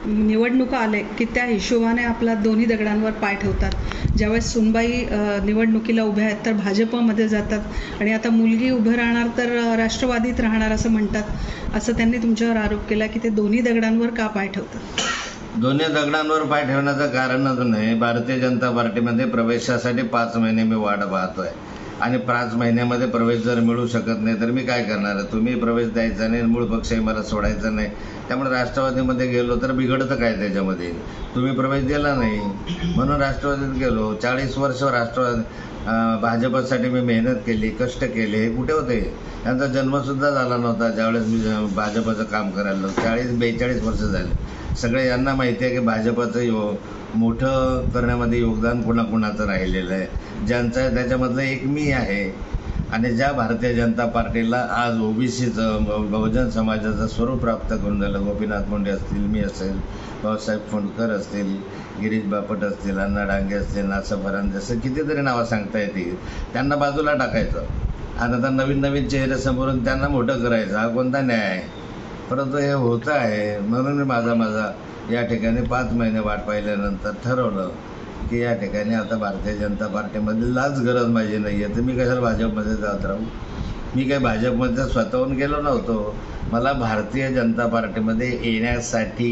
निवडणुका आले की त्या हिशोबाने आपला दोन्ही दगडांवर पाय ठेवतात। ज्यावेळेस सुनबाई निवडणुकीला उभ्या आहेत तर भाजपमध्ये जातात आणि आता मुलगी उभं राहणार तर राष्ट्रवादीत राहणार असं म्हणतात। असं त्यांनी तुमच्यावर आरोप केला की ते दोन्ही दगडांवर का पाय ठेवतात? दोन्ही दगडांवर पाय ठेवण्याचं कारणच नाही। भारतीय जनता पार्टीमध्ये प्रवेशासाठी 5 महिने मी वाट पाहतोय आणि 5 महिन्यामध्ये प्रवेश जर मिळू शकत नाही तर मी काय करणार? तुम्ही प्रवेश द्यायचा नाही, मूळ पक्षही मला सोडायचा नाही, त्यामुळे राष्ट्रवादीमध्ये गेलो तर बिघडतं काय त्याच्यामध्ये? तुम्ही प्रवेश दिला नाही म्हणून राष्ट्रवादीत गेलो। 40 वर्ष भाजपसाठी मी मेहनत केली, कष्ट केले, हे कुठे होते? त्यांचा जन्मसुद्धा झाला नव्हता ज्यावेळेस मी भाजपचं काम करायला 40-42 वर्ष झाले। सगळे यांना माहिती आहे की भाजपचं मोठं करण्यामध्ये योगदान कुणाकुणाचं राहिलेलं आहे, ज्यांचं आहे त्याच्यामधलं एक मी आहे। आणि ज्या भारतीय जनता पार्टीला आज ओबीसीचं बहुजन समाजाचं स्वरूप प्राप्त करून झालं, गोपीनाथ मुंडे असतील, मी असेल, भाऊसाहेब फोंडकर असतील, गिरीश बापट असतील, अण्णा डांगे असतील, नासा फरांदे असं कितीतरी नावं सांगता येतील, त्यांना बाजूला टाकायचं आणि आता नवीन नवीन चेहरे समोरून त्यांना मोठं करायचं, हा कोणता न्याय आहे? परंतु हे होतं आहे म्हणून मी माझा या ठिकाणी 5 महिने वाट पाहिल्यानंतर ठरवलं की या ठिकाणी आता भारतीय जनता पार्टीमध्ये लाच गरज माझी नाही आहे, तर मी कशाला भाजपमध्ये जात राहू? मी काही भाजपमध्ये स्वतःहून गेलो नव्हतो। मला भारतीय जनता पार्टीमध्ये येण्यासाठी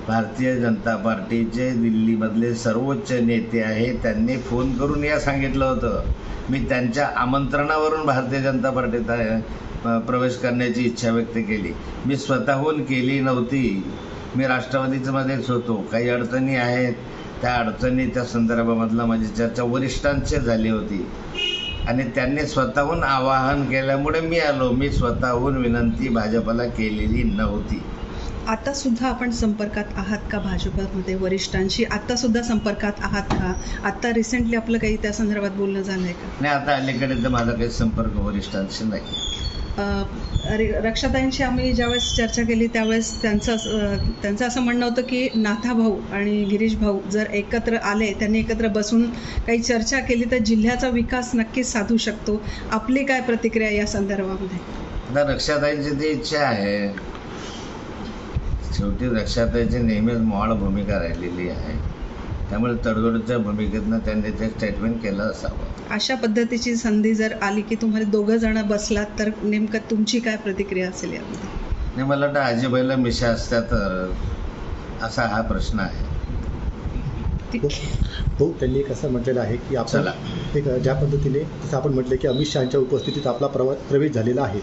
भारतीय जनता पार्टीचे दिल्लीमधले सर्वोच्च नेते आहेत त्यांनी फोन करून या सांगितलं होतं। मी त्यांच्या आमंत्रणावरून भारतीय जनता पार्टीत प्रवेश करण्याची इच्छा व्यक्त केली, मी स्वतःहून केली नव्हती। मी राष्ट्रवादीमध्येच होतो, काही अडचणी आहेत, त्या अडचणीच्या संदर्भामधला माझी चर्चा वरिष्ठांची झाली होती आणि त्यांनी स्वतःहून आवाहन केल्यामुळे मी आलो। मी स्वतःहून विनंती भाजपला केलेली नव्हती। आता सुद्धा आपण संपर्कात आहात का भाजपमध्ये वरिष्ठांशी? आता सुद्धा संपर्कात आहात का? आता रिसेंटली आपलं काही त्या संदर्भात बोलणं झालंय का? नाही, आता अलीकडे तर माझा काही संपर्क वरिष्ठांशी नाही। रक्षाताईंशी आम्ही ज्यावेळेस चर्चा केली त्यावेळेस त्यांचं असं म्हणणं होतं की नाथा भाऊ आणि गिरीश भाऊ जर एकत्र आले, त्यांनी एकत्र बसून काही चर्चा केली तर जिल्ह्याचा विकास नक्कीच साधू शकतो। आपली काय प्रतिक्रिया या संदर्भामध्ये? आता रक्षाताईंची ती इच्छा आहे, शेवटी रक्षाताईची नेहमीच मोहाळ भूमिका राहिलेली आहे, त्यामुळे तडजोडीच्या भूमिकेतनं त्यांनी ते स्टेटमेंट केलं असावं। अशा पद्धतीची संधी जर आली की तुम्हाला 2 जण बसलात तर नेमकं तुमची काय प्रतिक्रिया असेल यामध्ये? नाही, मला वाटतं आजीबाईला मिशा असत्या तर असा हा प्रश्न आहे। हो, त्यांनी एक असं म्हटलेलं आहे की आपल्याला एक ज्या पद्धतीने जसं आपण म्हटलं की अमित शहाच्या उपस्थितीत आपला प्रवेश झालेला आहे।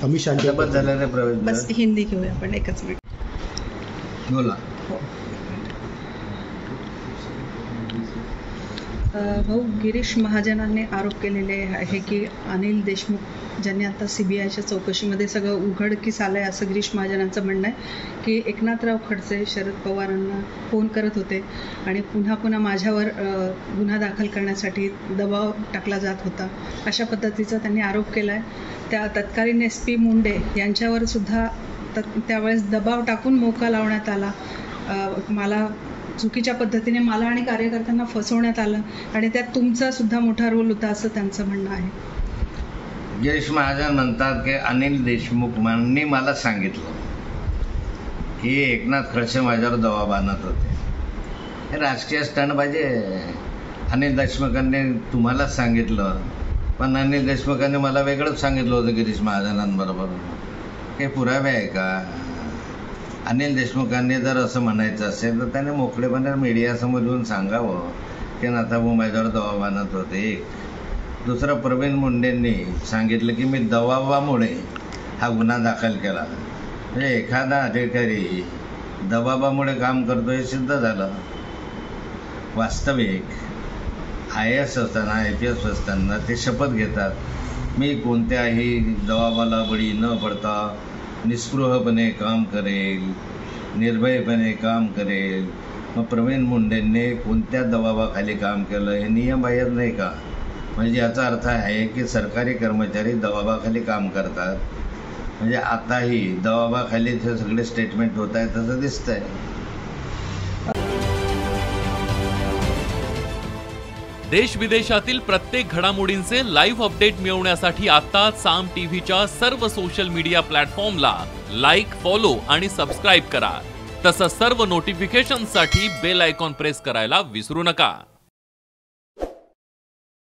अमित शहाच्या झालेला प्रवेश बस हिंदी घेऊया आपण, एकच मिनिट बोला। भाऊ, गिरीश महाजनांनी आरोप केलेले आहे की अनिल देशमुख ज्यांनी आता CBIच्या चौकशीमध्ये सगळं उघडकीस आलं आहे असं गिरीश महाजनांचं म्हणणं आहे की एकनाथराव खडसे शरद पवारांना फोन करत होते आणि पुन्हा माझ्यावर गुन्हा दाखल करण्यासाठी दबाव टाकला जात होता, अशा पद्धतीचा त्यांनी आरोप केला आहे। त्या तत्कालीन SP मुंडे यांच्यावर सुद्धा त्यावेळेस दबाव टाकून मोका लावण्यात आला, मला चुकीच्या पद्धतीने मला आणि कार्यकर्त्यांना फसवण्यात आलं आणि त्यात तुमचा सुद्धा मोठा रोल होता असं त्यांचं म्हणणं आहे। गिरीश महाजन म्हणतात की अनिल देशमुखांनी मला सांगितलं की एकनाथ खडसे माझ्यावर दबाव आणत होते। हे राजकीय स्टंटबाजी आहे। अनिल देशमुखांनी तुम्हाला सांगितलं, पण अनिल देशमुखांनी मला वेगळंच सांगितलं होतं गिरीश महाजनांबरोबर। हे पुरावे आहे का? अनिल देशमुखांनी जर असं म्हणायचं असेल तर त्याने मोकळेपणे मीडियासमोर येऊन सांगावं की नाथाभाऊ माझ्यावर दबाव आणत होते। दुसरं, प्रवीण मुंडेंनी सांगितलं की मी दबावामुळे हा गुन्हा दाखल केला। म्हणजे एखादा अधिकारी दबावामुळे काम करतो हे सिद्ध झालं। वास्तविक IAS असताना IPS असताना ते शपथ घेतात मी कोणत्याही दबावाला बळी न पडता निस्पृहपणे काम करेल, निर्भयपणे काम करेल। मग प्रवीण मुंडेंनी कोणत्या दबावाखाली काम केलं हे नियमबाह्य नाही का? म्हणजे याचा अर्थ आहे की सरकारी कर्मचारी दबावाखाली काम करतात, म्हणजे आताही दबावाखाली हे सगळे स्टेटमेंट होत आहेत असं दिसतंय। देश विदेशातील प्रत्येक घडामोडींचे लाईव्ह अपडेट मिळवण्यासाठी आता साम टीव्हीच्या सर्व सोशल मीडिया प्लॅटफॉर्मला लाईक, फॉलो आणि सबस्क्राईब करा। तसंच सर्व नोटिफिकेशनसाठी बेल आयकॉन प्रेस करायला विसरू नका।